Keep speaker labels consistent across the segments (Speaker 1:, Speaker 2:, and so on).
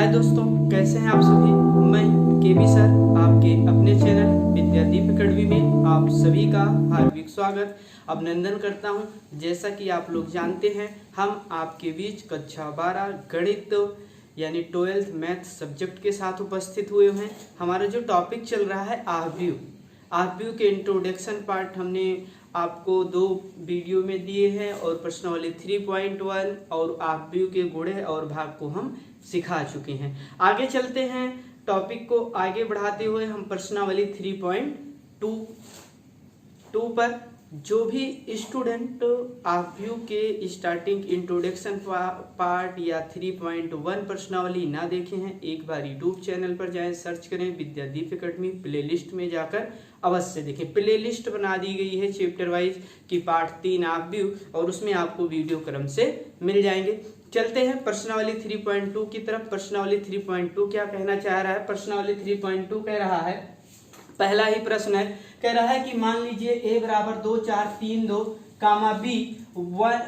Speaker 1: हाय दोस्तों, कैसे हैं आप सभी। मैं केवी सर आपके अपने चैनल विद्यादीप अकेडमी में आप सभी का हार्दिक स्वागत अभिनंदन करता हूं। जैसा कि आप लोग जानते हैं, हम आपके बीच कक्षा 12 गणित यानी 12th मैथ सब्जेक्ट के साथ उपस्थित हुए हैं। हमारा जो टॉपिक चल रहा है आव्यूह के इंट्रोडक्शन पार्ट हमने आपको 2 वीडियो में दिए हैं और प्रश्नावली 3.1 और आव्यूह के गुणे और भाग को हम सिखा चुके हैं। आगे चलते हैं, टॉपिक को आगे बढ़ाते हुए हम प्रश्नावली 3.2 पर जो भी स्टूडेंट आव्यूह के स्टार्टिंग इंट्रोडक्शन पार्ट या 3.1 प्रश्नावली ना देखे हैं, एक बार यूट्यूब चैनल पर जाएं, सर्च करें विद्यादीप अकेडमी, प्लेलिस्ट में जाकर अवश्य देखें। प्लेलिस्ट बना दी गई है चैप्टर वाइज की पार्ट 3 आव्यूह, और उसमें आपको वीडियो क्रम से मिल जाएंगे। चलते हैं प्रश्नावली 3.2 की तरफ। प्रश्नावली 3.2 क्या कहना चाह रहा है? प्रश्नावली 3.2 कह रहा है, पहला ही प्रश्न है, कह रहा है कि मान लीजिए a बराबर 2 4 3 2 कामा b 1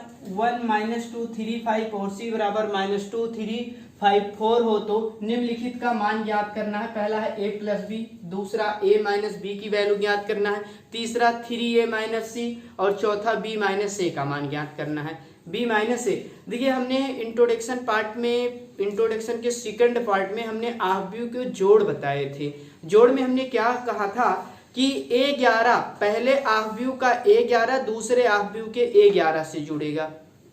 Speaker 1: -2 3 5 और c बराबर -2 3 5 4 हो तो निम्नलिखित का मान ज्ञात करना है। पहला है a प्लस बी, दूसरा a माइनस बी की वैल्यू ज्ञात करना है, तीसरा 3a माइनस सी और चौथा b माइनस ए का मान ज्ञात करना है। b माइनस ए, देखिए हमने इंट्रोडक्शन के सेकंड पार्ट में हमने आव्यूह के जोड़ बताए थे। जोड़ में हमने क्या कहा था कि a11 पहले आव्यूह का a11 दूसरे आव्यूह के a11 से जुड़ेगा,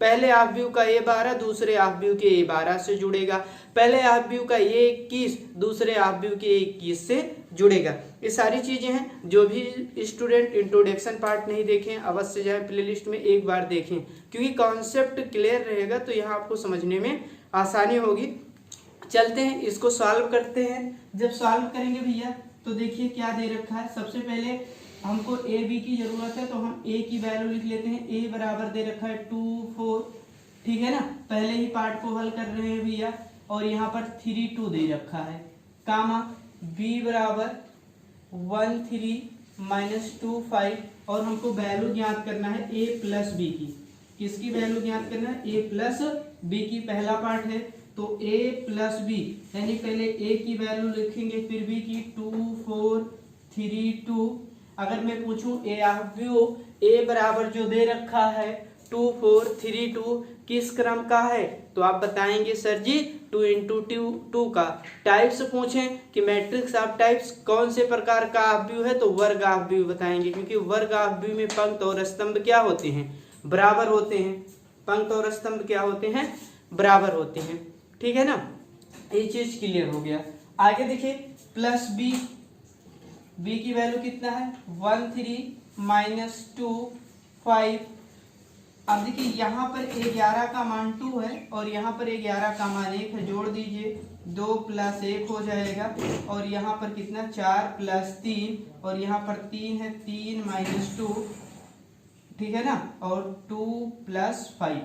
Speaker 1: पहले आव्यूह का a12 दूसरे आव्यूह के a12 से जुड़ेगा, पहले आव्यूह का a21 दूसरे आव्यूह के a21 से जुड़ेगा। ये सारी चीजें हैं। जो भी स्टूडेंट इंट्रोडक्शन पार्ट नहीं देखें, अवश्य जाए प्लेलिस्ट में एक बार देखें, क्योंकि कॉन्सेप्ट क्लियर रहेगा तो यहाँ आपको समझने में आसानी होगी। चलते हैं, इसको सॉल्व करते हैं। जब सॉल्व करेंगे भैया तो देखिए क्या दे रखा है। सबसे पहले हमको ए बी की जरूरत है, तो हम ए की वैल्यू लिख लेते हैं। ए बराबर दे रखा है 2 4, ठीक है ना। पहले ही पार्ट को हल कर रहे हैं भैया, और यहाँ पर 3 2 दे रखा है, कामा बी बराबर 1 3 -2 5, और हमको वैल्यू ज्ञात करना है ए प्लस बी की। किसकी वैल्यू ज्ञात करना है? ए प्लस बी की। पहला पार्ट है तो a प्लस बी, यानी पहले a की वैल्यू लिखेंगे, फिर b की 2 4 3 2। अगर मैं पूछूं a आव्यूह a बराबर जो दे रखा है 2 4 3 2 किस क्रम का है, तो आप बताएंगे सर जी 2 × 2 का। टाइप्स पूछें कि मैट्रिक्स ऑफ टाइप्स कौन से प्रकार का आव्यूह है, तो वर्ग आव्यूह बताएंगे, क्योंकि वर्ग आव्यूह में पंक्त और स्तंभ क्या होते हैं? बराबर होते हैं। पंक्त और स्तंभ क्या होते हैं? बराबर होते हैं, ठीक है ना। ये चीज क्लियर हो गया। आगे देखिए, प्लस बी, बी की वैल्यू कितना है? 1 3 -2 5। अब देखिए यहाँ पर a11 का मान 2 है और यहाँ पर a11 का मान 1 है, जोड़ दीजिए, 2 + 1 हो जाएगा, और यहाँ पर कितना 4 + 3, और यहाँ पर 3 है, 3 - 2, ठीक है ना, और 2 + 5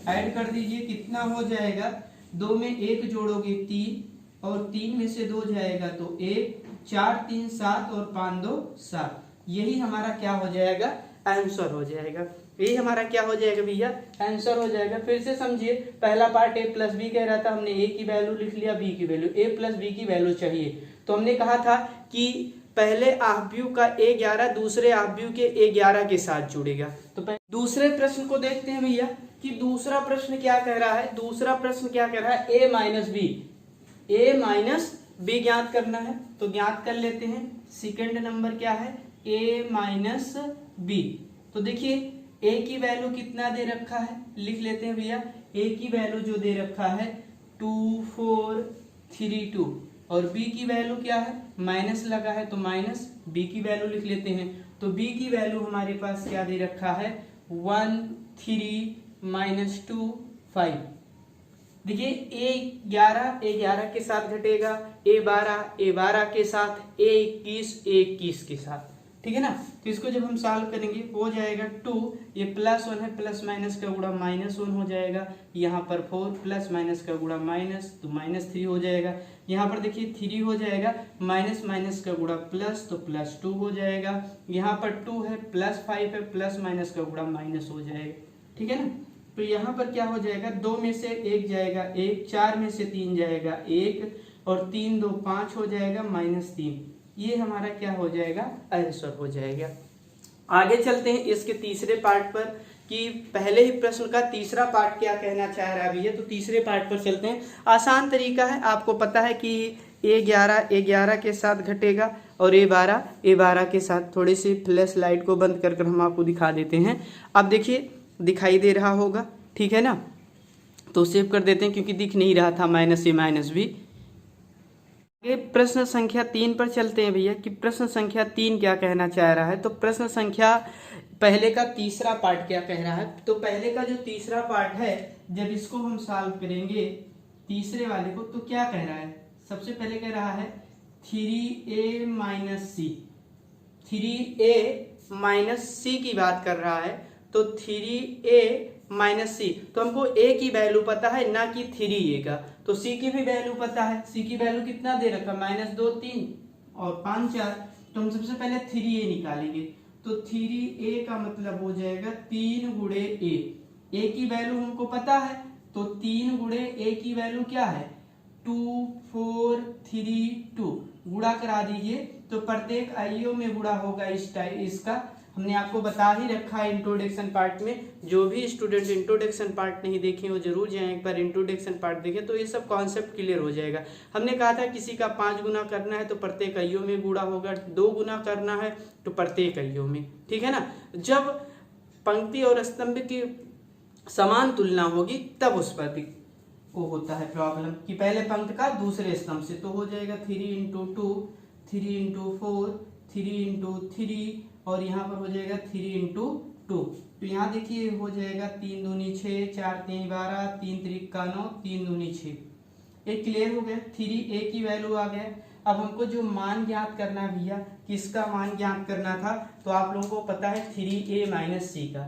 Speaker 1: ऐड कर दीजिए, कितना हो जाएगा? 2 में 1 जोड़ोगे 3, और 3 में से 2 जाएगा तो 1, 4 3 7 और 5 2 7। यही हमारा क्या हो जाएगा? आंसर हो जाएगा। यही हमारा क्या हो जाएगा भैया? आंसर हो जाएगा। फिर से समझिए, पहला पार्ट a प्लस बी कह रहा था, हमने a की वैल्यू लिख लिया, b की वैल्यू, a प्लस बी की वैल्यू चाहिए, तो हमने कहा था कि पहले आव्यूह का a11 दूसरे आव्यूह के a11 के साथ जुड़ेगा। तो दूसरे प्रश्न को देखते हैं भैया कि दूसरा प्रश्न क्या कह रहा है। दूसरा प्रश्न क्या कह रहा है? a माइनस बी ज्ञात करना है, तो ज्ञात कर लेते हैं। सेकंड नंबर क्या है? a minus B. तो देखिए a की वैल्यू कितना दे रखा है, लिख लेते हैं भैया। a की वैल्यू जो दे रखा है 2 4 3 2, और b की वैल्यू क्या है? माइनस लगा है तो माइनस, b की वैल्यू लिख लेते हैं। तो b की वैल्यू हमारे पास क्या दे रखा है? 1 3 -2 5। देखिए a11 के साथ घटेगा, a12 के साथ, a21 के साथ, ठीक है ना। तो इसको जब हम सॉल्व करेंगे हो जाएगा 2, ये +1 है, प्लस माइनस का गुणा -1 हो जाएगा, यहाँ पर 4 प्लस माइनस का गुणा माइनस, तो -3 हो जाएगा। यहाँ पर देखिए 3 हो जाएगा, माइनस माइनस का गुणा प्लस, तो +2 हो जाएगा। यहाँ पर 2 है, +5 है, प्लस माइनस का गुणा माइनस हो जाएगा, ठीक है ना। तो यहाँ पर क्या हो जाएगा, 2 में से 1 जाएगा 1, 4 में से 3 जाएगा 1 और 3 2 5 हो जाएगा -3। ये हमारा क्या हो जाएगा, आंसर हो जाएगा। आगे चलते हैं इसके तीसरे पार्ट पर कि पहले ही प्रश्न का तीसरा पार्ट क्या कहना चाह रहा है भैया। तो तीसरे पार्ट पर चलते हैं। आसान तरीका है, आपको पता है कि A11 के साथ घटेगा और A12 के साथ। थोड़ी सी फ्लैश लाइट को बंद कर हम आपको दिखा देते हैं। अब देखिए दिखाई दे रहा होगा, ठीक है ना, तो सेव कर देते हैं क्योंकि दिख नहीं रहा था -A-B। ये प्रश्न संख्या 3 पर चलते हैं भैया कि प्रश्न संख्या 3 क्या कहना चाह रहा है। तो प्रश्न संख्या पहले का तीसरा पार्ट क्या कह रहा है। तो पहले का जो तीसरा पार्ट है, जब इसको हम सॉल्व करेंगे तीसरे वाले को, तो क्या कह रहा है, सबसे पहले कह रहा है 3A - C। 3A - C की बात कर रहा है। तो 3A - C, तो हमको A की वैल्यू पता है ना कि 3A का, तो C की भी वैल्यू पता है। C की वैल्यू कितना दे रखा, -2 3 और 5 4। तो हम सबसे पहले 3A निकालेंगे। तो 3A का मतलब हो जाएगा 3 गुणे A। A की वैल्यू हमको पता है, तो 3 गुणे A की वैल्यू क्या है, 2 4 3 2। गुणा करा दीजिए, तो प्रत्येक आइयो में गुणा होगा इसका। हमने आपको बता ही रखा है इंट्रोडक्शन पार्ट में। जो भी स्टूडेंट इंट्रोडक्शन पार्ट नहीं देखे वो जरूर जाएं, एक बार इंट्रोडक्शन पार्ट देखें तो ये सब कॉन्सेप्ट क्लियर हो जाएगा। हमने कहा था किसी का 5 गुना करना है तो प्रत्येक आइयो में गुणा होगा, 2 गुना करना है तो प्रत्येक आइयो में, ठीक है ना। जब पंक्ति और स्तंभ की समान तुलना होगी तब उस पर वो होता है प्रॉब्लम कि पहले पंक्ति का दूसरे स्तंभ से। तो हो जाएगा 3 × 2 3 × 4 3 × 3 और यहाँ पर हो जाएगा 3 × 2। तो यहाँ देखिए हो जाएगा 3 दूनी 6 4 3 12 3 त्रिका 9 3 दूनी 6। एक क्लियर हो गया, 3A की वैल्यू आ गया। अब हमको जो मान ज्ञात करना है भैया, किसका मान ज्ञात करना था, तो आप लोगों को पता है 3A - C का,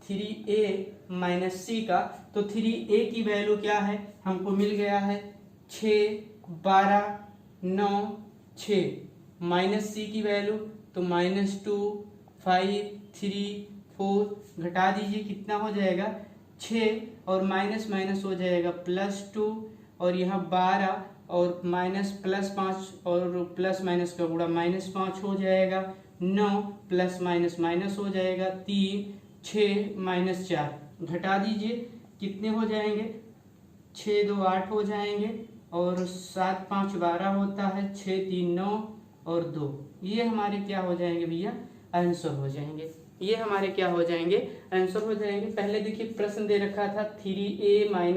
Speaker 1: 3A - C का। तो 3A की वैल्यू क्या है, हमको मिल गया है 6 12 9 6 -C की वैल्यू तो -2 5 3 4। घटा दीजिए कितना हो जाएगा 6 और माइनस माइनस हो जाएगा +2 और यहाँ 12 और माइनस +5 और प्लस माइनस का गुणा -5 हो जाएगा 9 प्लस माइनस माइनस हो जाएगा 3 6 -4। घटा दीजिए कितने हो जाएंगे 6 2 8 हो जाएंगे और 7 5 12 होता है 6 3 9 और 2। ये हमारे क्या हो जाएंगे भैया आंसर हो जाएंगे। ये हमारे क्या हो जाएंगे आंसर हो जाएंगे। पहले देखिए प्रश्न दे रखा था 3A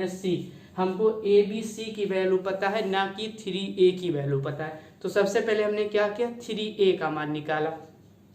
Speaker 1: - C, हमको ABC की वैल्यू पता है ना कि 3A की वैल्यू पता है। तो सबसे पहले हमने क्या किया 3A का मान निकाला।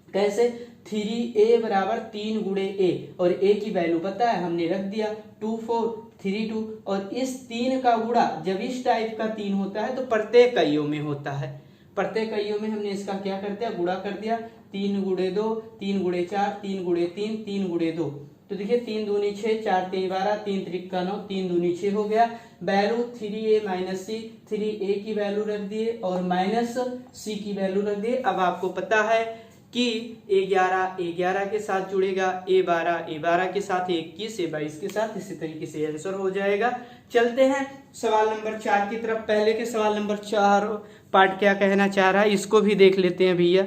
Speaker 1: कैसे 3A बराबर 3 गुणे A और A की वैल्यू पता है हमने रख दिया 2 4 3 2 और इस 3 का गुणा जब इस टाइप का 3 होता है तो प्रत्येक कईयों में होता है। प्रत्येक कईयों में हमने इसका क्या कर दिया गुणा कर दिया 3 गुणे 2 3 गुणे 4 3 गुणे 3 3 गुणे 2। तो देखिए 3 दूनी 6 4 3 12 3 त्रिका 9 3 दूनी 6 हो गया। वैल्यू 3A - C 3A की वैल्यू रख दिए और -C की वैल्यू रख दिए। अब आपको पता है कि A11 के साथ जुड़ेगा, A12 के साथ, 21 A22 के साथ, इसी तरीके से आंसर हो जाएगा। चलते हैं सवाल नंबर 4 की तरफ। पहले के सवाल नंबर 4 पार्ट क्या कहना चाह रहा है इसको भी देख लेते हैं भैया।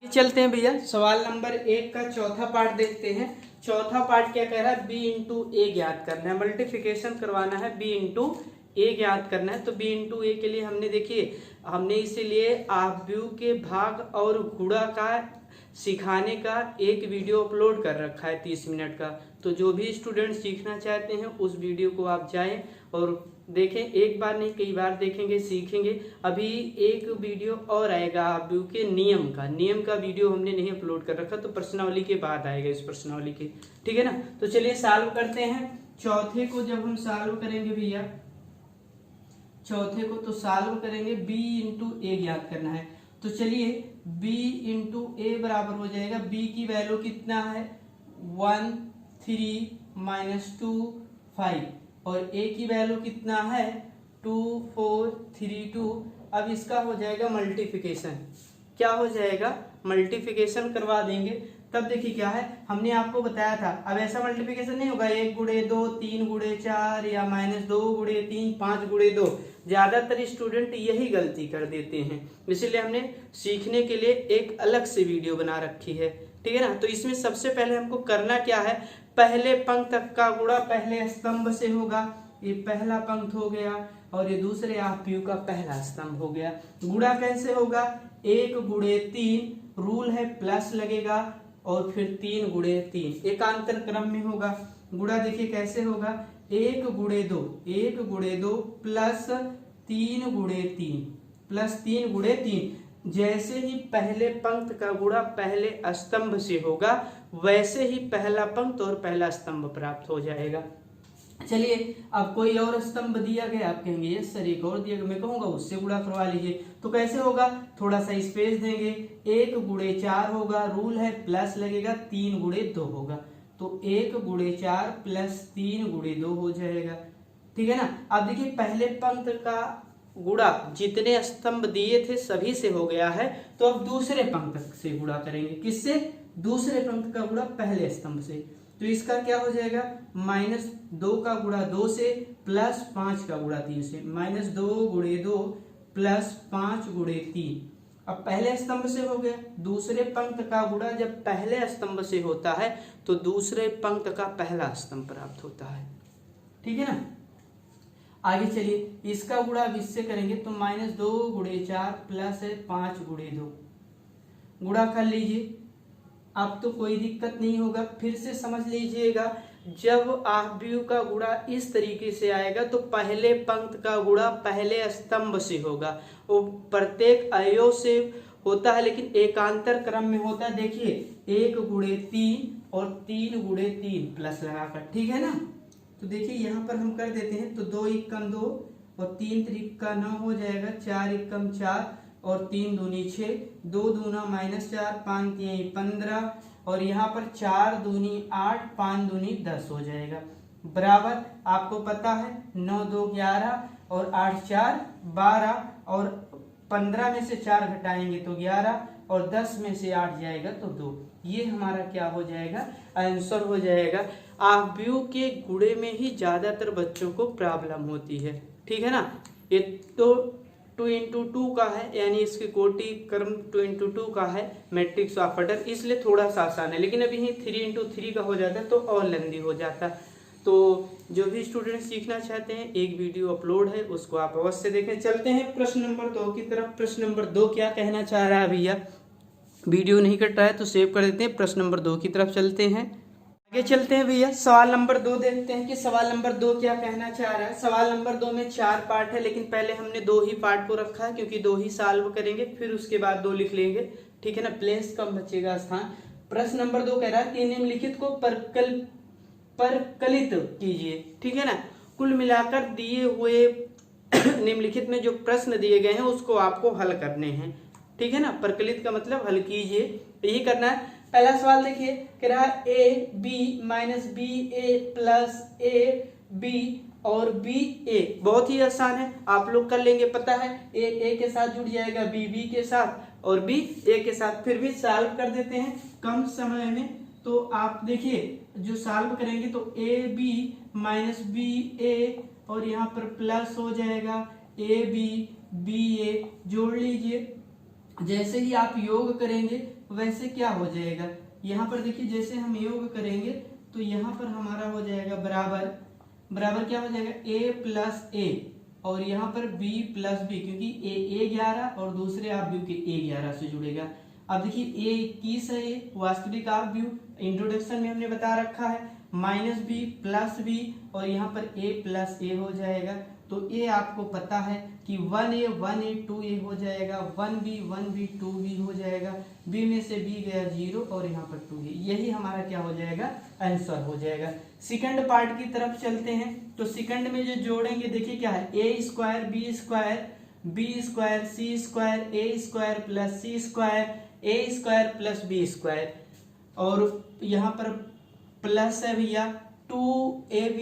Speaker 1: चलते हैं भैया सवाल नंबर 1 का चौथा पार्ट देखते हैं। चौथा पार्ट क्या कह रहा है B × A ज्ञात करना है, मल्टीप्लिकेशन करवाना है, B × A ज्ञात करना है। तो B × A के लिए हमने देखिए हमने इसीलिए आव्यूह के भाग और गुणा का सिखाने का एक वीडियो अपलोड कर रखा है 30 मिनट का। तो जो भी स्टूडेंट सीखना चाहते हैं उस वीडियो को आप जाएं और देखें, एक बार नहीं कई बार देखेंगे सीखेंगे। अभी एक वीडियो और आएगा आव्यूह के नियम का वीडियो हमने नहीं अपलोड कर रखा, तो प्रश्नावली के बाद आएगा इस प्रश्नावली के, ठीक है ना। तो चलिए सॉल्व करते हैं। चौथे को जब हम सॉल्व करेंगे भैया, चौथे को तो सॉल्व करेंगे B × A ज्ञात करना है। तो चलिए B × A बराबर हो जाएगा, B की वैल्यू कितना है 1 3 -2 5 और A की वैल्यू कितना है 2 4 3 2। अब इसका हो जाएगा मल्टीप्लिकेशन, क्या हो जाएगा मल्टीप्लिकेशन करवा देंगे। तब देखिए क्या है, हमने आपको बताया था अब ऐसा मल्टीप्लिकेशन नहीं होगा 1 गुणे 2 3 गुणे 4 या -2 गुणे 3 5 गुणे 2। ज्यादातर स्टूडेंट यही गलती कर देते हैं, इसीलिए हमने सीखने के लिए एक अलग से वीडियो बना रखी है, ठीक है ना। तो इसमें सबसे पहले हमको करना क्या है, पहले पंक्ति का गुणा पहले स्तंभ से होगा, ये पहला पंक्ति हो गया और ये दूसरे आव्यूह का पहला स्तंभ हो गया। गुणा कैसे होगा, 1 गुणे 3 रूल है प्लस लगेगा और फिर 3 गुणे 3 एकांतर क्रम में होगा। गुणा देखिए कैसे होगा, 1 गुणे 2 प्लस 3 गुणे 3 प्लस 3 गुणे 3। जैसे ही पहले पंक्ति का गुणा पहले स्तंभ से होगा वैसे ही पहला पंक्ति और पहला स्तंभ प्राप्त हो जाएगा। चलिए अब कोई और स्तंभ दिया गया, आप कहेंगे यस सर एक और दिया गया, मैं कहूंगा उससे गुणा करवा लीजिए। तो कैसे होगा, थोड़ा सा स्पेस देंगे, 1 गुणे 4 होगा, रूल है प्लस लगेगा, 3 गुणे 2 होगा, तो 1 गुणे 4 प्लस 3 गुणे 2 हो जाएगा, ठीक है ना। अब देखिए पहले पंक्ति का गुणा जितने स्तंभ दिए थे सभी से हो गया है, तो अब दूसरे पंक्ति से गुणा करेंगे, किससे, दूसरे पंक्ति का गुणा पहले स्तंभ से। तो इसका क्या हो जाएगा, -2 का गुणा 2 से प्लस 5 का गुणा 3 से, -2 गुणे 2 प्लस 5 गुणे 3। अब पहले स्तंभ से हो गया, दूसरे पंक्ति का गुणा जब पहले स्तंभ से होता है तो दूसरे पंक्ति का पहला स्तंभ प्राप्त होता है, ठीक है ना। आगे चलिए इसका गुणा अब इससे करेंगे तो -2 गुणे 4 प्लस 5 गुणे 2, गुणा कर लीजिए। अब तो कोई दिक्कत नहीं होगा, फिर से समझ लीजिएगा, जब आव्यूह का गुणा इस तरीके से आएगा तो पहले पंक्ति का गुणा पहले स्तंभ से होगा, वो प्रत्येक अवयव से होता है लेकिन एकांतर क्रम में होता है। देखिए 1 गुणे 3 और 3 गुणे 3 प्लस लगाकर, ठीक है ना। तो देखिए यहाँ पर हम कर देते हैं, तो 2 एकम 2 और 3 त्रिका 9 हो जाएगा, 4 एकम 4 और 3 दूनी 6, 2 दूना -4, 5 3 15 और यहाँ पर 4 दूनी 8, 5 दूनी 10 हो जाएगा। बराबर आपको पता है 9 2 11 और 8 4 12 और 15 में से 4 घटाएंगे तो 11 और 10 में से 8 जाएगा तो 2। ये हमारा क्या हो जाएगा, आंसर हो जाएगा। आव्यूह के गुणे में ही ज्यादातर बच्चों को प्रॉब्लम होती है, ठीक है ना। ये तो 2 into 2 का है, यानी इसकी कोटि क्रम 2 into 2 का है मैट्रिक्स ऑफ ऑर्डर, इसलिए थोड़ा सा आसान है। लेकिन अभी 3 into 3 का हो जाता है तो और लेंदी हो जाता। तो जो भी स्टूडेंट सीखना चाहते हैं एक वीडियो अपलोड है, उसको आप अवश्य देखें। चलते हैं प्रश्न नंबर 2 की तरफ। प्रश्न नंबर 2 क्या कहना चाह रहा है भैया, वीडियो नहीं कट रहा है तो सेव कर देते हैं। प्रश्न नंबर 2 की तरफ चलते हैं, आगे चलते हैं भैया। सवाल नंबर 2 देखते हैं कि सवाल नंबर 2 क्या कहना चाह रहा है। सवाल नंबर 2 में 4 पार्ट है, लेकिन पहले हमने 2 ही पार्ट को रखा है क्योंकि 2 ही सॉल्व करेंगे, फिर उसके बाद 2 लिख लेंगे, ठीक है ना, प्लेस कम बचेगा स्थान। प्रश्न नंबर 2 कह रहा है कि निम्नलिखित को परकलित कीजिए, ठीक है ना। कुल मिलाकर दिए हुए निम्नलिखित में जो प्रश्न दिए गए हैं उसको आपको हल करने हैं, ठीक है ना। परकलित का मतलब हल कीजिए, यही करना है। पहला सवाल देखिए, कह रहा है A B minus B A plus A B और बी ए। बहुत ही आसान है, आप लोग कर लेंगे, पता है। ए के साथ जुड़ जाएगा, बी के साथ और बी ए के साथ। फिर भी सॉल्व कर देते हैं कम समय में। तो आप देखिए जो सॉल्व करेंगे तो ए बी माइनस बी ए और यहाँ पर प्लस हो जाएगा ए बी ए, जोड़ लीजिए। जैसे ही आप योग करेंगे वैसे क्या हो जाएगा, यहाँ पर देखिए जैसे हम योग करेंगे तो यहाँ पर हमारा हो जाएगा बराबर क्या हो जाएगा, a प्लस ए और यहाँ पर b प्लस बी, क्योंकि a 11 और दूसरे आव्यूह के a 11 से जुड़ेगा। अब देखिए a 21 है, ये वास्तविक आव्यूह इंट्रोडक्शन में हमने बता रखा है, माइनस बी प्लस बी और यहाँ पर a प्लस ए हो जाएगा। तो a आपको पता है कि 1a 2a हो जाएगा, 1b 2b हो जाएगा, b में से b गया 0 और यहाँ पर 2a, यही हमारा क्या हो जाएगा, आंसर हो जाएगा। सेकंड पार्ट की तरफ चलते हैं। तो सेकंड में जो जोड़ेंगे देखिए क्या है, a square b square c square a square plus c square a square plus b square और यहाँ पर प्लस है भैया 2ab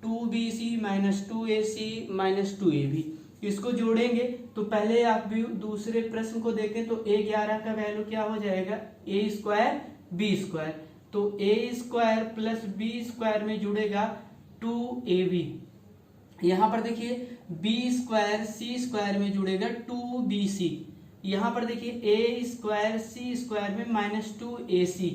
Speaker 1: 2bc minus 2ac minus 2ab। इसको जोड़ेंगे तो पहले आप भी दूसरे प्रश्न को देखें तो a11 का वैल्यू क्या हो जाएगा, a स्क्वायर बी स्क्वायर, तो ए स्क्वायर प्लस बी स्क्वायर में जुड़ेगा 2ab। यहाँ पर देखिए बी स्क्वायर सी स्क्वायर में जुड़ेगा 2bc। यहाँ पर देखिए ए स्क्वायर सी स्क्वायर में -2ac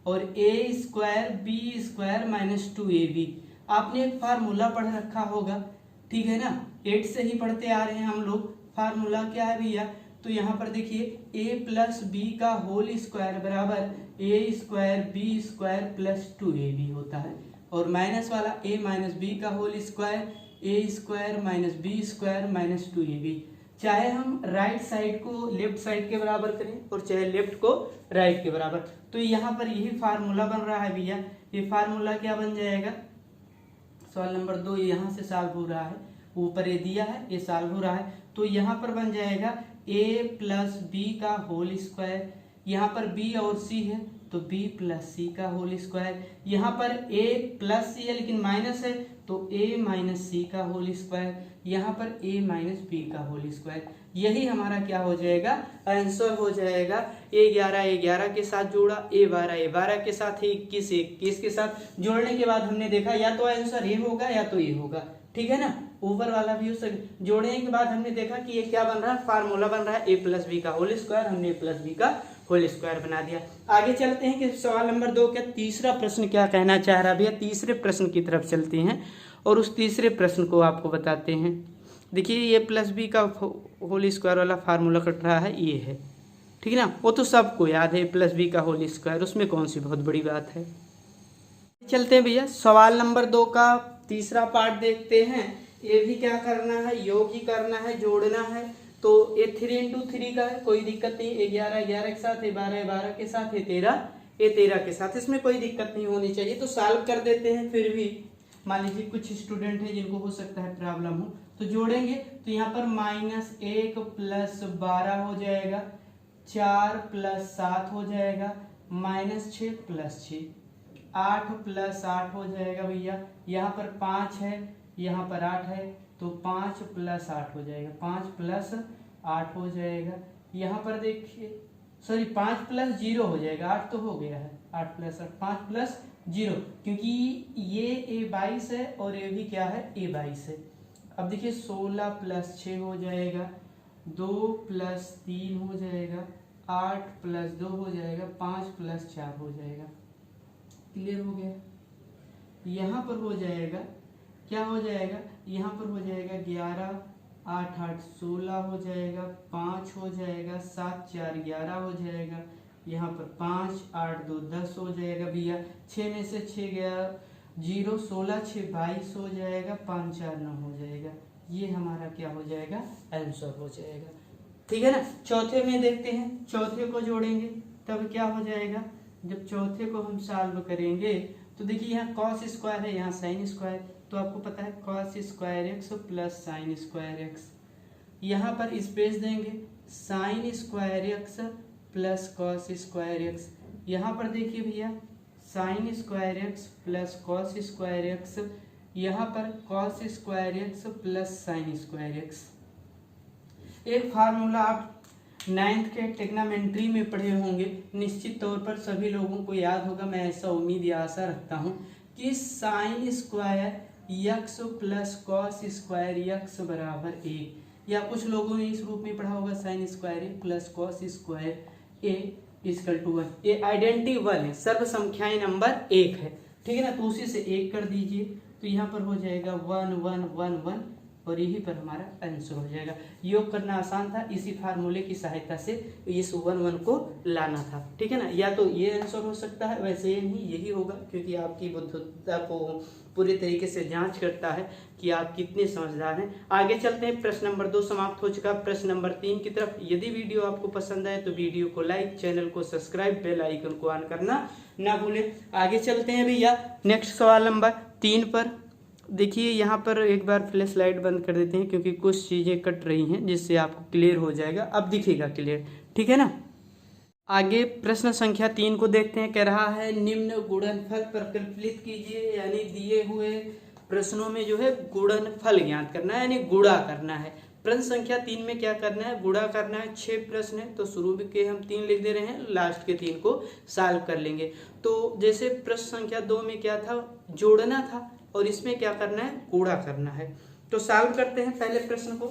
Speaker 1: और ए स्क्वायर बी स्क्वायर -2ab। आपने एक फार्मूला पढ़ रखा होगा, ठीक है ना, 8 से ही पढ़ते आ रहे हैं हम लोग। फार्मूला क्या है भैया, तो यहाँ पर देखिए a प्लस बी का होल स्क्वायर बराबर A square B square plus 2ab होता है, और माइनस वाला a माइनस बी का whole square A square minus B square minus 2ab। चाहे हम राइट साइड को लेफ्ट साइड के बराबर करें और चाहे लेफ्ट को राइट के बराबर, तो यहाँ पर यही फार्मूला बन रहा है भैया। ये फार्मूला क्या बन जाएगा, सवाल नंबर 2 यहाँ से सॉल्व हो रहा है, ऊपर ये दिया है ये सॉल्व हो रहा है, तो यहाँ पर बन जाएगा a प्लस बी का होल स्क्वायर, यहाँ पर b और c है तो b प्लस सी का होल स्क्वायर, यहाँ पर a प्लस सी है लेकिन माइनस है तो a माइनस सी का होल स्क्वायर, यहाँ पर a माइनस बी का होल स्क्वायर। यही हमारा क्या हो जाएगा, आंसर हो जाएगा। a11 के साथ जोड़ा, a12 के साथ, 21 के साथ जोड़ने के बाद हमने देखा या तो आंसर ये होगा या तो ये होगा, ठीक है ना, ऊपर वाला भी हो सके। जोड़ने के बाद हमने देखा कि ये क्या बन रहा है, फार्मूला बन रहा है a प्लस बी का होल स्क्वायर, हमने a प्लस बी का होल स्क्वायर बना दिया। आगे चलते हैं कि सवाल नंबर 2 का तीसरा प्रश्न क्या कहना चाह रहा है भैया। तीसरे प्रश्न की तरफ चलते हैं और उस तीसरे प्रश्न को आपको बताते हैं। देखिए ये प्लस बी का होल स्क्वायर वाला फार्मूला कट रहा है, ये है, ठीक है ना, वो तो सबको याद है प्लस बी का होल स्क्वायर, उसमें कौन सी बहुत बड़ी बात है। चलते हैं भैया सवाल नंबर 2 का तीसरा पार्ट देखते हैं। ये भी क्या करना है, योग ही करना है, जोड़ना है। तो ये 3 इंटू 3 का है, कोई दिक्कत नहीं, 11 के साथ, 12 के साथ, 13 के साथ, इसमें कोई दिक्कत नहीं होनी चाहिए। तो सॉल्व कर देते हैं। फिर भी मान लीजिए कुछ स्टूडेंट है जिनको हो सकता है प्रॉब्लम हो, तो जोड़ेंगे तो यहाँ पर -1 प्लस 12 हो जाएगा, 4 प्लस 7 हो जाएगा, -6 प्लस 6, 8 प्लस 8 हो जाएगा भैया। यहाँ पर 5 है, यहाँ पर 8 है, तो 5 प्लस 8 हो जाएगा, 5 प्लस 8 हो जाएगा। यहाँ पर देखिए सॉरी 5 प्लस 0 हो जाएगा, 8 तो हो गया है, 8 प्लस 8, 5 प्लस 0, क्योंकि ये a22 है और ये भी क्या है, a22 है। अब देखिए 16 प्लस 6 हो जाएगा, 2 प्लस 3 हो जाएगा, 8 प्लस 2 हो जाएगा, 5 प्लस 4 हो जाएगा। क्लियर हो गया। यहाँ पर हो जाएगा, क्या हो जाएगा, यहाँ पर हो जाएगा 11, 8 8 16 हो जाएगा, 5 हो जाएगा, 7 4 11 हो जाएगा, यहाँ पर 5 8 2 10 हो जाएगा भैया। 6 में से 6 गया 0, 16 6 22 हो जाएगा, 5 4 9 हो जाएगा। ये हमारा क्या हो जाएगा, आंसर हो जाएगा, ठीक है ना। चौथे में देखते हैं, चौथे को जोड़ेंगे तब क्या हो जाएगा। जब चौथे को हम सॉल्व करेंगे तो देखिए यहाँ कॉस स्क्वायर है, यहाँ साइन स्क्वायर, तो आपको पता है cos square x plus sine square x. यहाँ पर स्पेस देंगे, sine square x plus cos square x. यहाँ पर देखिए भैया sine square x plus cos square x, यहाँ पर cos square x plus sine square x. एक फार्मूला आप 9th के ट्रिग्नोमेट्री में पढ़े होंगे, निश्चित तौर पर सभी लोगों को याद होगा, मैं ऐसा उम्मीद या आशा रखता हूँ कि sine square x plus cos square x बराबर 1, या कुछ लोगों ने इस रूप में पढ़ा होगा sine square A plus cos square A equal to 1। ये आइडेंटिटी 1 है, सर्व संख्याएं नंबर 1 है, ठीक है ना, तो उसी से 1 कर दीजिए तो यहाँ पर हो जाएगा 1 1 1 1 और यही पर हमारा आंसर हो जाएगा। योग करना आसान था, इसी फार्मूले की सहायता से इस 1 1 को लाना था, ठीक है ना। या तो ये आंसर हो सकता है, वैसे ही नहीं यही होगा, क्योंकि आपकी बुद्धिमत्ता को पूरे तरीके से जांच करता है कि आप कितने समझदार हैं। आगे चलते हैं, प्रश्न नंबर 2 समाप्त हो चुका, प्रश्न नंबर 3 की तरफ। यदि वीडियो आपको पसंद आए तो वीडियो को लाइक, चैनल को सब्सक्राइब, बेल आइकन को ऑन करना ना भूलें। आगे चलते हैं भैया नेक्स्ट सवाल नंबर 3 पर। देखिए यहाँ पर एक बार फ्लैश लाइट बंद कर देते हैं क्योंकि कुछ चीज़ें कट रही हैं, जिससे आपको क्लियर हो जाएगा, अब दिखेगा क्लियर, ठीक है ना। आगे प्रश्न संख्या 3 को देखते हैं। कह रहा है निम्न गुणनफल प्रकल्पित कीजिए, यानी दिए हुए प्रश्नों में जो है गुणनफल ज्ञात करना है, यानी गुणा करना है। प्रश्न संख्या 3 में क्या करना है, गुणा करना है। 6 प्रश्न है तो शुरू के हम 3 लिख दे रहे हैं, लास्ट के 3 को सॉल्व कर लेंगे। तो जैसे प्रश्न संख्या 2 में क्या था, जोड़ना था, और इसमें क्या करना है, गुणा करना है। तो सॉल्व करते हैं पहले प्रश्न को।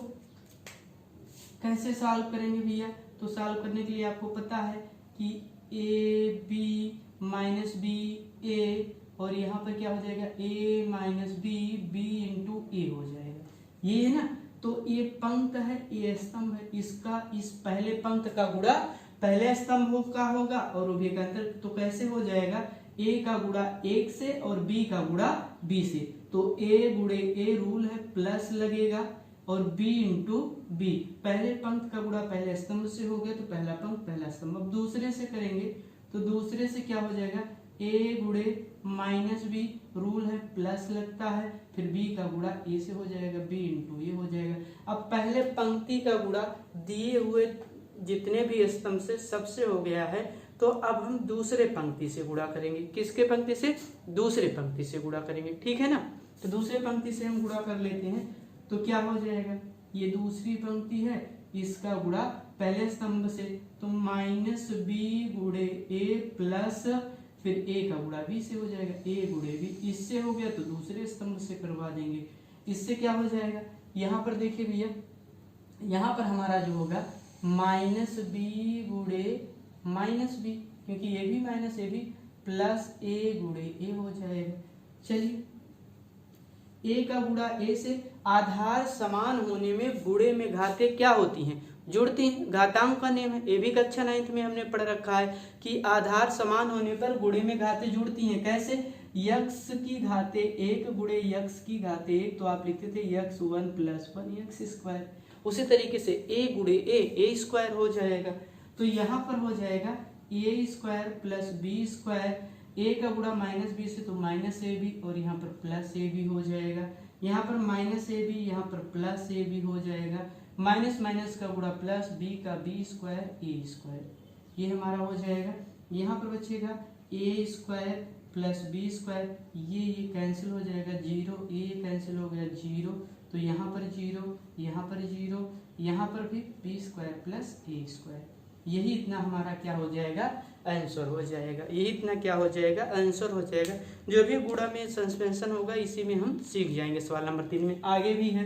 Speaker 1: कैसे सॉल्व करेंगे भैया, तो सॉल्व करने के लिए आपको पता है कि ए बी माइनस बी ए, और यहाँ पर क्या हो जाएगा, ए माइनस बी बी इंटू ए हो जाएगा, ये है ना। तो ये पंक्त है, ये स्तंभ है, इसका इस पहले पंक्त का गुणा पहले स्तंभ का होगा और उभयकेंद्र, तो कैसे हो जाएगा, ए का गुणा 1 से और बी का गुणा बी से। तो ए गुणे ए रूल है, प्लस लगेगा, और बी इंटू बी, पहले पंक्त का गुणा पहले स्तंभ से हो गया तो पहला पंक्त पहला स्तंभ। अब दूसरे से करेंगे तो दूसरे से क्या हो जाएगा, ए गुणे माइनस बी, रूल है प्लस लगता है, फिर बी का गुणा ए से हो जाएगा, बी इंटू ए हो जाएगा। अब पहले पंक्ति का गुणा दिए हुए जितने भी स्तंभ से सबसे हो गया है, तो अब हम दूसरे पंक्ति से गुणा करेंगे। किसके पंक्ति से, दूसरे पंक्ति से गुणा करेंगे, ठीक है ना। तो दूसरे पंक्ति से हम गुणा कर लेते हैं, तो क्या हो जाएगा, ये दूसरी पंक्ति है, इसका गुणा पहले स्तंभ से, तो माइनस बी गुणे ए प्लस फिर ए का गुणा बी से हो जाएगा, ए गुणे बी, इससे हो गया तो दूसरे स्तंभ से करवा देंगे। इससे क्या हो जाएगा, यहाँ पर देखिए भैया, यहाँ पर हमारा जो होगा माइनस बी गुणे माइनस बी, क्योंकि ये भी माइनस ए भी, प्लस ए गुणे ए हो जाएगा। चलिए, ए का गुणा ए से, आधार समान होने में गुणे में घातें क्या होती हैं, जुड़ती हैं, घातांक का नियम है। ये भी कक्षा 9th में हमने पढ़ रखा है कि आधार समान होने पर गुणे में घातें जुड़ती हैं। कैसे, यक्स की घातें 1 गुणे यक्स की घातें 1, तो आप लिखते थे यक्स 1 प्लस 1 यक्स स्क्वायर। उसी तरीके से ए गुणे ए स्क्वायर हो जाएगा, तो यहाँ पर हो जाएगा ए स्क्वायर प्लस बी स्क्वायर, ए का गुणा माइनस बी से तो माइनस ए बी, और यहाँ पर प्लस ए बी हो जाएगा, यहाँ पर माइनस ए बी, यहाँ पर प्लस ए बी हो जाएगा, माइनस माइनस का गुणा प्लस, बी का बी स्क्वायर ए स्क्वायर, ये हमारा हो जाएगा। यहाँ पर बचेगा ए स्क्वायर प्लस बी स्क्वायर, ये कैंसिल हो जाएगा, 0 ए कैंसिल हो गया 0, तो यहाँ पर 0, यहाँ पर 0, यहाँ पर भी बी स्क्वायर प्लस ए स्क्वायर, यही इतना हमारा क्या हो जाएगा, आंसर हो जाएगा। यही इतना क्या हो जाएगा, आंसर हो जाएगा। जो भी गुणा में सस्पेंशन होगा इसी में हम सीख जाएंगे। सवाल नंबर 3 में आगे भी है,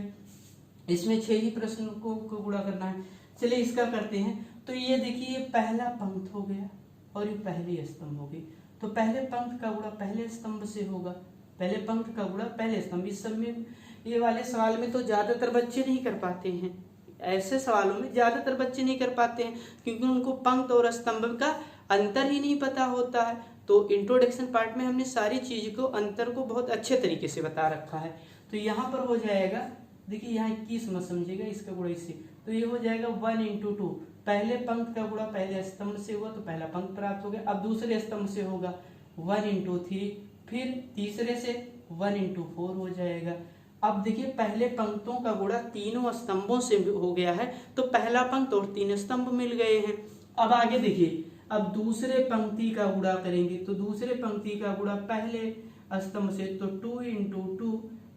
Speaker 1: इसमें 6 ही प्रश्न को गुणा करना है। चलिए इसका करते हैं। तो ये देखिए, ये पहला पंक्त हो गया और ये पहली स्तंभ हो गई, तो पहले पंक्त का गुणा पहले स्तंभ से होगा, पहले पंक्त का गुणा पहले स्तंभ। इस सब में, ये वाले सवाल में तो ज्यादातर बच्चे नहीं कर पाते हैं, ऐसे सवालों में ज्यादातर बच्चे नहीं कर पाते हैं क्योंकि उनको पंक्त और स्तंभ का अंतर ही नहीं पता होता है। तो इंट्रोडक्शन पार्ट में हमने सारी चीज को, अंतर को बहुत अच्छे तरीके से बता रखा है। तो यहाँ पर हो जाएगा, देखिए यहाँ 21 मत समझिएगा, इसका गुणा इससे, तो ये हो जाएगा 1 इंटू 2, पहले पंक्त का गुणा पहले स्तंभ से हुआ तो पहला पंक्त प्राप्त हो गया। अब दूसरे स्तंभ से होगा 1 इंटू 3, फिर तीसरे से 1 इंटू 4 हो जाएगा। अब देखिए, पहले पंक्तों का गुणा तीनों स्तंभों से हो गया है, तो पहला पंक्त और 3 स्तंभ मिल गए हैं। अब आगे देखिए, अब दूसरे पंक्ति का गुणा करेंगे, तो दूसरे पंक्ति का गुणा पहले स्तंभ से, तो 2 इंटू 2,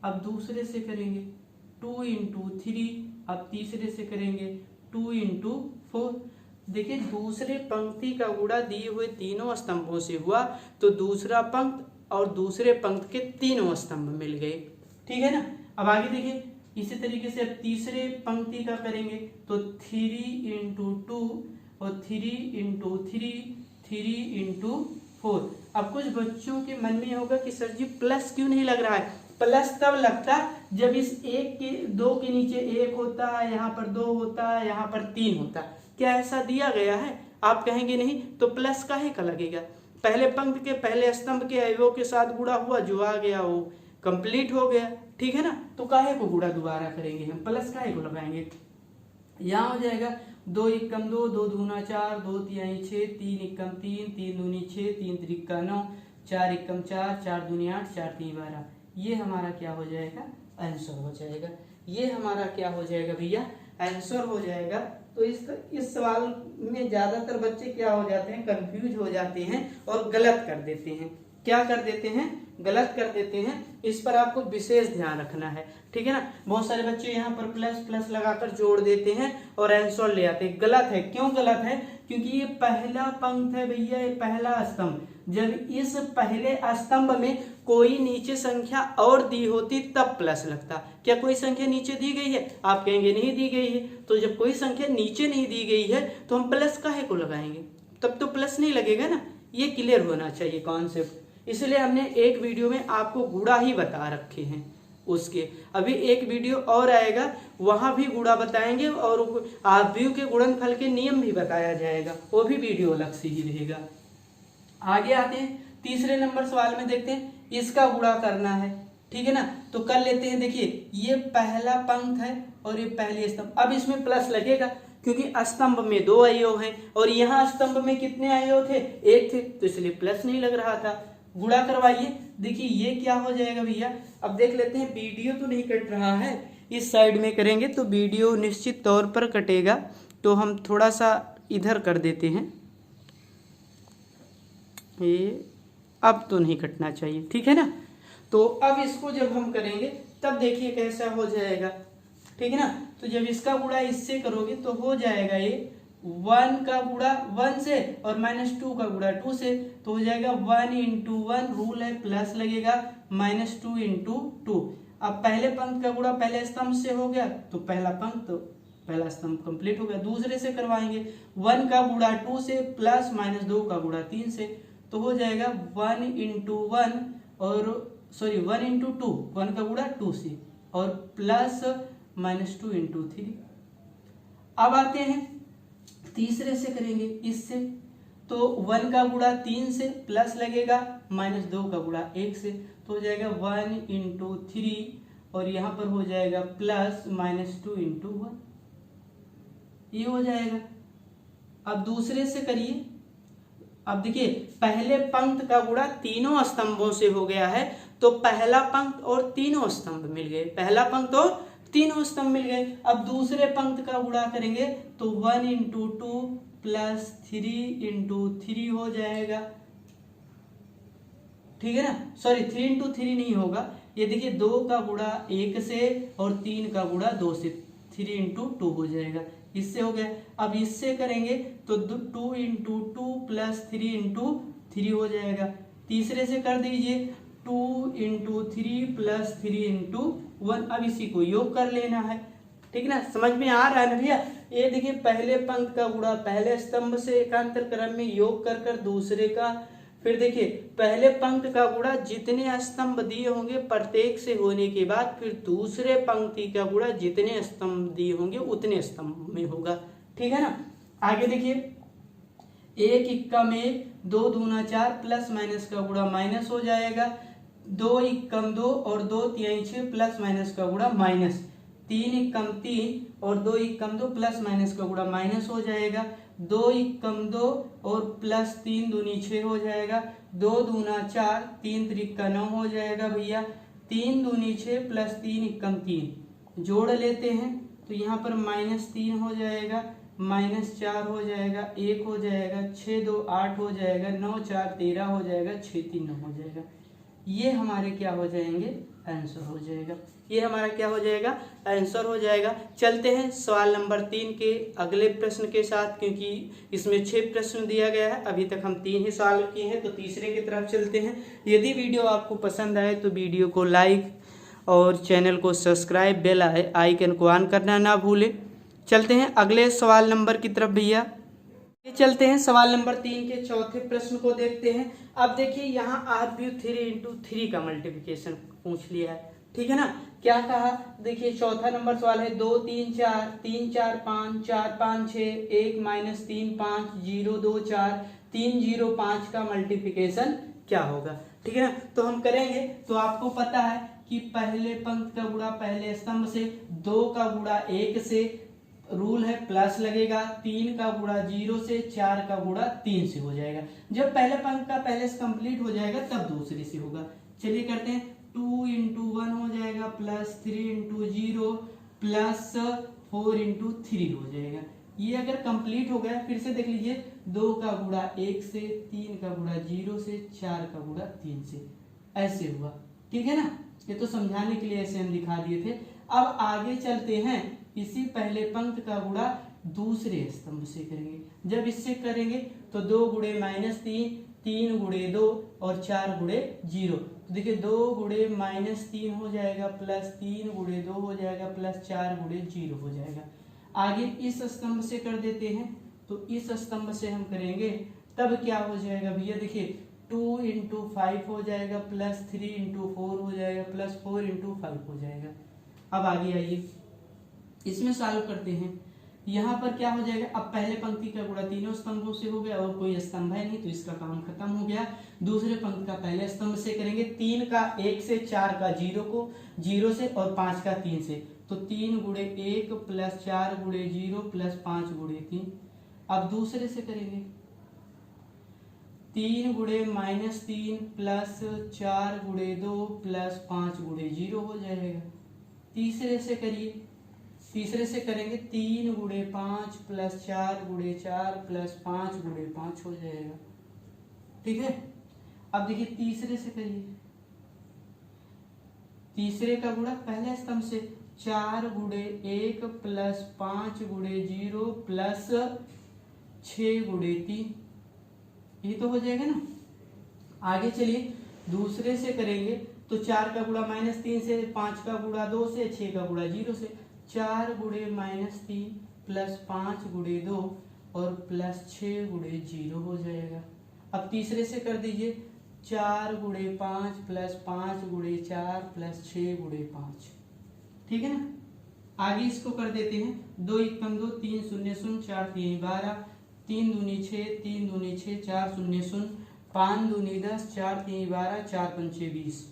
Speaker 1: अब दूसरे से करेंगे 2 इंटू 3, अब तीसरे से करेंगे 2 इंटू 4। देखिए, दूसरे पंक्ति का गुणा दिए हुए तीनों स्तंभों से हुआ, तो दूसरा पंक्त और दूसरे पंक्त के तीनों स्तंभ मिल गए, ठीक है ना। अब आगे देखिए, इसी तरीके से अब तीसरे पंक्ति का करेंगे, तो 3 इंटू 2 और 3 इंटू 3, 3 इंटू 4। अब कुछ बच्चों के मन में होगा कि सर जी प्लस क्यों नहीं लग रहा है। प्लस तब लगता जब इस 1 के 2 के नीचे 1 होता है, यहाँ पर 2 होता है, यहाँ पर 3 होता। क्या ऐसा दिया गया है? आप कहेंगे नहीं, तो प्लस काहे का लगेगा। पहले पंक्ति के पहले स्तंभ के अवयवों के साथ गुणा हुआ, जो आ गया वो कंप्लीट हो गया, ठीक है ना। तो काहे को गुणा दोबारा करेंगे हम, प्लस काहे को लगाएंगे। यहाँ हो जाएगा 2 एकम 2, 2 दूना 4, 2 तिहाई 6, 3 एकम 3, 3 दूनी 6, 3 त्रिका 9, 4 एकम 4, 4 दूनी 8, 4 3 12। ये हमारा क्या हो जाएगा, आंसर हो जाएगा। ये हमारा क्या हो जाएगा भैया, आंसर हो जाएगा। तो इस सवाल में ज्यादातर बच्चे क्या हो जाते हैं, कंफ्यूज हो जाते हैं और गलत कर देते हैं। क्या कर देते हैं, गलत कर देते हैं। इस पर आपको विशेष ध्यान रखना है, ठीक है ना। बहुत सारे बच्चे यहाँ पर प्लस प्लस लगाकर जोड़ देते हैं और आंसर ले आते हैं। गलत है। क्यों गलत है? क्योंकि ये पहला पंक्ति है भैया, ये पहला स्तंभ। जब इस पहले स्तंभ में कोई नीचे संख्या और दी होती तब प्लस लगता। क्या कोई संख्या नीचे दी गई है? आप कहेंगे नहीं दी गई है। तो जब कोई संख्या नीचे नहीं दी गई है तो हम प्लस काहे को लगाएंगे? तब तो प्लस नहीं लगेगा ना। ये क्लियर होना चाहिए कॉन्सेप्ट। इसलिए हमने एक वीडियो में आपको गुणा ही बता रखे हैं। उसके अभी एक वीडियो और आएगा, वहां भी गुणा बताएंगे और आव्यूह के गुणनफल के नियम भी बताया जाएगा। वो भी वीडियो अलग से ही रहेगा। आगे आते हैं तीसरे नंबर सवाल में, देखते हैं इसका गुणा करना है, ठीक है ना। तो कर लेते हैं। देखिए ये पहला पंक्ति है और ये पहली स्तंभ। अब इसमें प्लस लगेगा क्योंकि स्तंभ में 2 अवयव हैं और यहाँ स्तंभ में कितने अवयव थे? 1 थे, तो इसलिए प्लस नहीं लग रहा था। गुणा करवाइए। देखिए ये क्या हो जाएगा भैया, अब देख लेते हैं। वीडियो तो नहीं कट रहा है, इस साइड में करेंगे तो वीडियो निश्चित तौर पर कटेगा। तो हम थोड़ा सा इधर कर देते हैं, ये अब तो नहीं कटना चाहिए, ठीक है ना। तो अब इसको जब हम करेंगे तब देखिए कैसा हो जाएगा, ठीक है ना। तो जब इसका गुणा इससे करोगे तो हो जाएगा ये 1 का गुणा 1 से और -2 का गुणा 2 से, तो हो जाएगा 1 × 1, रूल है प्लस लगेगा, -2 × 2। अब पहले पंक्ति का गुणा पहले स्तंभ से हो गया तो पहला पंक्ति तो पहला स्तंभ कंप्लीट हो गया। दूसरे से करवाएंगे 1 का गुणा 2 से प्लस -2 का गुणा 3 से, तो हो जाएगा 1 × 1 और 1 × 2, 1 का गुणा 2 से और प्लस -2 × 3। अब आते हैं तीसरे से करेंगे इससे, तो 1 का गुणा 3 से प्लस लगेगा, -2 का गुणा 1 से, तो हो जाएगा 1 × 3 और यहाँ पर हो जाएगा प्लस -2 × 1, ये हो जाएगा। अब दूसरे से करिए। अब देखिए पहले पंक्ति का गुणा तीनों स्तंभों से हो गया है, तो पहला पंक्ति और तीनों स्तंभ मिल गए, पहला पंक्ति और तीनों स्तंभ मिल गए। अब दूसरे पंक्ति का गुणा करेंगे तो 1 × 2 प्लस 3 × 3 हो जाएगा, ठीक है ना। सॉरी 3 × 3 नहीं होगा, ये देखिए 2 का गुणा 1 से और 3 का गुणा 2 से, 3 × 2 हो जाएगा, इससे हो गया। अब इससे करेंगे तो 2 × 2 प्लस 3 × 3 हो जाएगा। तीसरे से कर दीजिए 2 × 3 प्लस 3 × 1। अब इसी को योग कर लेना है, ठीक है ना। समझ में आ रहा है ना भैया। ये देखिए पहले पंक्ति का गुणा पहले स्तंभ से एकांतर क्रम में योग कर कर दूसरे का, फिर देखिए पहले पंक्ति का गुणा जितने स्तंभ दिए होंगे प्रत्येक से होने के बाद फिर दूसरे पंक्ति का गुणा जितने स्तंभ दिए होंगे उतने स्तंभ में होगा, ठीक है ना। आगे देखिए 1 × 1, 2 दूना 4 प्लस माइनस का गुणा माइनस हो जाएगा, 2 × 2 और 2 × 6 प्लस माइनस का गुणा माइनस, 3 × 3 और 2 × 2 प्लस माइनस का गुणा माइनस हो जाएगा, 2 × 2 और प्लस 3 दूनी 6 हो जाएगा, 2 दूना 4, 3 × 9 हो जाएगा भैया, 3 दूनी 6 प्लस 3 × 3 जोड़ लेते हैं तो यहाँ पर -3 हो जाएगा, -4 हो जाएगा, 1 हो जाएगा, 6 2 8 हो जाएगा, 9 4 13 हो जाएगा, 6 3 9 हो जाएगा। ये हमारे क्या हो जाएंगे, आंसर हो जाएगा। ये हमारा क्या हो जाएगा, आंसर हो जाएगा। चलते हैं सवाल नंबर 3 के अगले प्रश्न के साथ, क्योंकि इसमें 6 प्रश्न दिया गया है, अभी तक हम 3 ही सवाल किए हैं, तो तीसरे की तरफ चलते हैं। यदि वीडियो आपको पसंद आए तो वीडियो को लाइक और चैनल को सब्सक्राइब, बेल आइकन को ऑन करना ना भूलें। चलते हैं अगले सवाल नंबर की तरफ भैया। चलते हैं सवाल नंबर 3 के चौथे प्रश्न को देखते हैं। अब देखिए यहाँ आव्यूह 3 × 3 का मल्टीप्लिकेशन पूछ लिया है, ठीक है ना। क्या कहा, देखिए चौथा नंबर सवाल है 2 3 4 3 4 5 4 5 6 1 -3 5 0 2 4 3 0 5 का मल्टीप्लिकेशन क्या होगा, ठीक है ना। तो हम करेंगे, तो आपको पता है कि पहले पंक्ति का गुणा पहले स्तंभ से, 2 का गुणा 1 से, रूल है प्लस लगेगा, 3 का गुणा 0 से, 4 का गुणा 3 से हो जाएगा। जब पहले पंक्ति का पहले से कंप्लीट हो जाएगा तब दूसरे से होगा। चलिए करते हैं, 2 × 1 हो जाएगा प्लस 3 × 0 प्लस 4 × 3 हो जाएगा। ये अगर कंप्लीट हो गया फिर से देख लीजिए, 2 का गुणा 1 से, 3 का गुणा 0 से, 4 का गुणा 3 से, ऐसे हुआ। ठीक है ना, ये तो समझाने के लिए ऐसे हम दिखा दिए थे। अब आगे चलते हैं, इसी पहले पंक्ति का गुणा दूसरे स्तंभ से करेंगे। जब इससे करेंगे तो 2 गुणे -3, 3 गुणे 2 और 4 गुणे 0। तो देखिए 2 गुणे -3 हो जाएगा, प्लस 3 गुणे 2 हो जाएगा, प्लस 4 गुणे 0 हो जाएगा। आगे इस स्तंभ से कर देते हैं, तो इस स्तंभ से हम करेंगे तब क्या हो जाएगा भैया, देखिए 2 × 5 हो जाएगा, प्लस 3 × 4 हो जाएगा, प्लस 4 × 5 हो जाएगा। अब आगे आइए, इसमें सॉल्व करते हैं। यहाँ पर क्या हो जाएगा, अब पहले पंक्ति का गुणा तीनों स्तंभों से हो गया और कोई स्तंभ है नहीं तो इसका काम खत्म हो गया। दूसरे पंक्ति का पहले स्तंभ से करेंगे, 3 का 1 से, 4 का 0 को 0 से और 5 का 3 से, तो 3 गुणे 1 प्लस 4 गुणे 0 प्लस 5 गुणे 3। अब दूसरे से करेंगे, 3 गुणे -3 प्लस 4 गुणे 2 प्लस 5 गुणे 0 हो जाएगा। तीसरे से करिए, तीसरे से करेंगे 3 गुणे 5 प्लस 4 गुणे 4 प्लस 5 गुणे 5 हो जाएगा। ठीक है, अब देखिए तीसरे से करिए, तीसरे का गुणा पहले स्तंभ से, 4 गुणे 1 प्लस 5 गुणे 0 प्लस 6 गुणे 3, ये तो हो जाएगा ना। आगे चलिए दूसरे से करेंगे, तो 4 का गुणा -3 से, 5 का गुणा 2 से, 6 का गुणा 0 से, 4 गुणे -3 प्लस 5 गुणे 2 और प्लस 6 गुणे 0 हो जाएगा। अब तीसरे से कर दीजिए, 4 गुणे 5 प्लस 5 गुणे 4 प्लस 6 गुणे 5। ठीक है ना, आगे इसको कर देते हैं, 2 × 2 3 0 0 4 3 12, 3 दूनी 6 3 दूनी 6 4 0 0, 5 दूनी 10 4 3 12 4 5 6 20।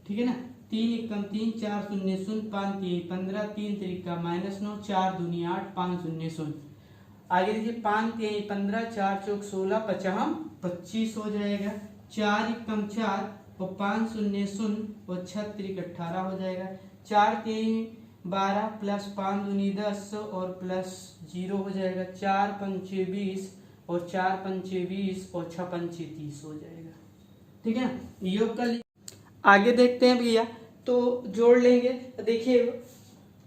Speaker 1: ठीक है ना, 3 × 3 4 0 0, 5 3 15, 3 3 का -9, 4 दूनी 8 5 0 0। आगे देखिए 5 3 15, 4 4 16, 5 25 हो जाएगा। 4 × 4 और 5 0 0 और 6 3 18 हो जाएगा। 4 3 12 प्लस 5 दूनी 10 और प्लस 0 हो जाएगा। 4 5 20 और 4 5 20 और 6 5 30 हो जाएगा। ठीक है, योग कर लीजिए। आगे देखते हैं भैया, तो जोड़ लेंगे, देखिए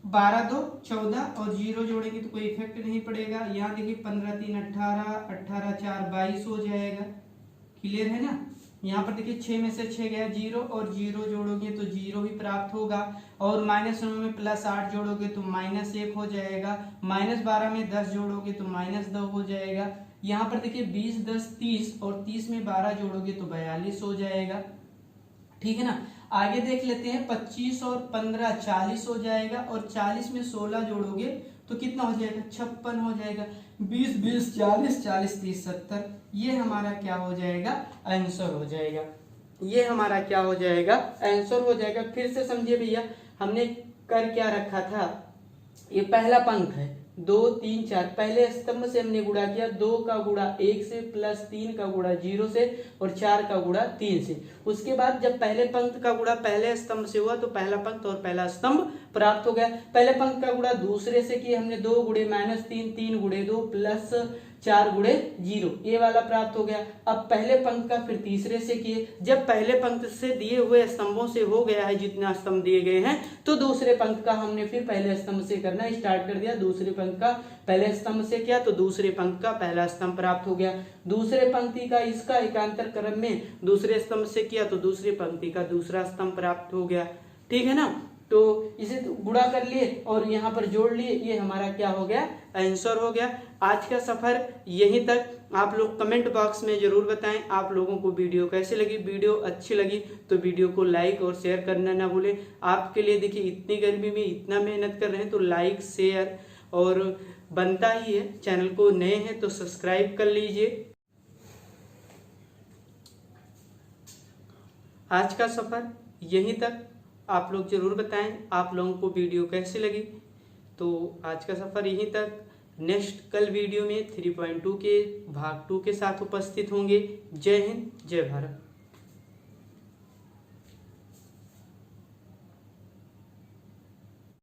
Speaker 1: 12 2 14 और 0 जोड़ेंगे तो कोई इफेक्ट नहीं पड़ेगा। यहाँ देखिए 15 3 18, 18 4 22 हो जाएगा। क्लियर है ना, यहाँ पर देखिए 6 में से 6 गया 0 और 0 जोड़ोगे तो 0 ही प्राप्त होगा। और -9 में +8 जोड़ोगे तो -1 हो जाएगा। -12 में 10 जोड़ोगे तो -2 हो जाएगा। यहाँ पर देखिए 20 10 30 और 30 में 12 जोड़ोगे तो 42 हो जाएगा। ठीक है ना, आगे देख लेते हैं, 25 और 15 40 हो जाएगा और 40 में 16 जोड़ोगे तो कितना हो जाएगा, 56 हो जाएगा। 20 20 40 40 30 70, ये हमारा क्या हो जाएगा, आंसर हो जाएगा। ये हमारा क्या हो जाएगा, आंसर हो जाएगा। फिर से समझिए भैया, हमने कर क्या रखा था, ये पहला पंक्ति है 2 3 4, पहले स्तंभ से हमने गुणा किया, 2 का गुणा 1 से प्लस 3 का गुणा 0 से और 4 का गुणा 3 से। उसके बाद जब पहले पंक्ति का गुणा पहले स्तंभ से हुआ तो पहला पंक्ति और पहला स्तंभ प्राप्त हो गया। पहले पंक्ति का गुणा दूसरे से किया हमने, 2 गुणे -3 3 गुणे 2 प्लस 4 गुणे 0, ये वाला प्राप्त हो गया। अब पहले पंक्ति का फिर तीसरे से किए, जब पहले पंक्ति से दिए हुए स्तंभों से हो गया है जितना स्तंभ दिए गए हैं, तो दूसरे पंक्ति का हमने फिर पहले स्तंभ से करना स्टार्ट कर दिया। दूसरे पंक्ति का पहले स्तंभ से किया तो दूसरे पंक्ति का पहला स्तंभ प्राप्त हो गया। दूसरे पंक्ति का इसका एकांतर क्रम में दूसरे स्तंभ से किया तो दूसरे पंक्ति का दूसरा स्तंभ प्राप्त हो गया। ठीक है ना, तो इसे गुणा कर लिए और यहाँ पर जोड़ लिए, ये हमारा क्या हो गया, आंसर हो गया। आज का सफर यहीं तक। आप लोग कमेंट बॉक्स में जरूर बताएं आप लोगों को वीडियो कैसे लगी। वीडियो अच्छी लगी तो वीडियो को लाइक और शेयर करना ना भूलें। आपके लिए देखिए इतनी गर्मी में इतना मेहनत कर रहे हैं तो लाइक शेयर और बनता ही है। चैनल को नए हैं तो सब्सक्राइब कर लीजिए। आज का सफर यहीं तक। आप लोग जरूर बताएं आप लोगों को वीडियो कैसी लगी। तो आज का सफर यहीं तक। नेक्स्ट कल वीडियो में 3.2 के भाग 2 के साथ उपस्थित होंगे। जय हिंद, जय भारत।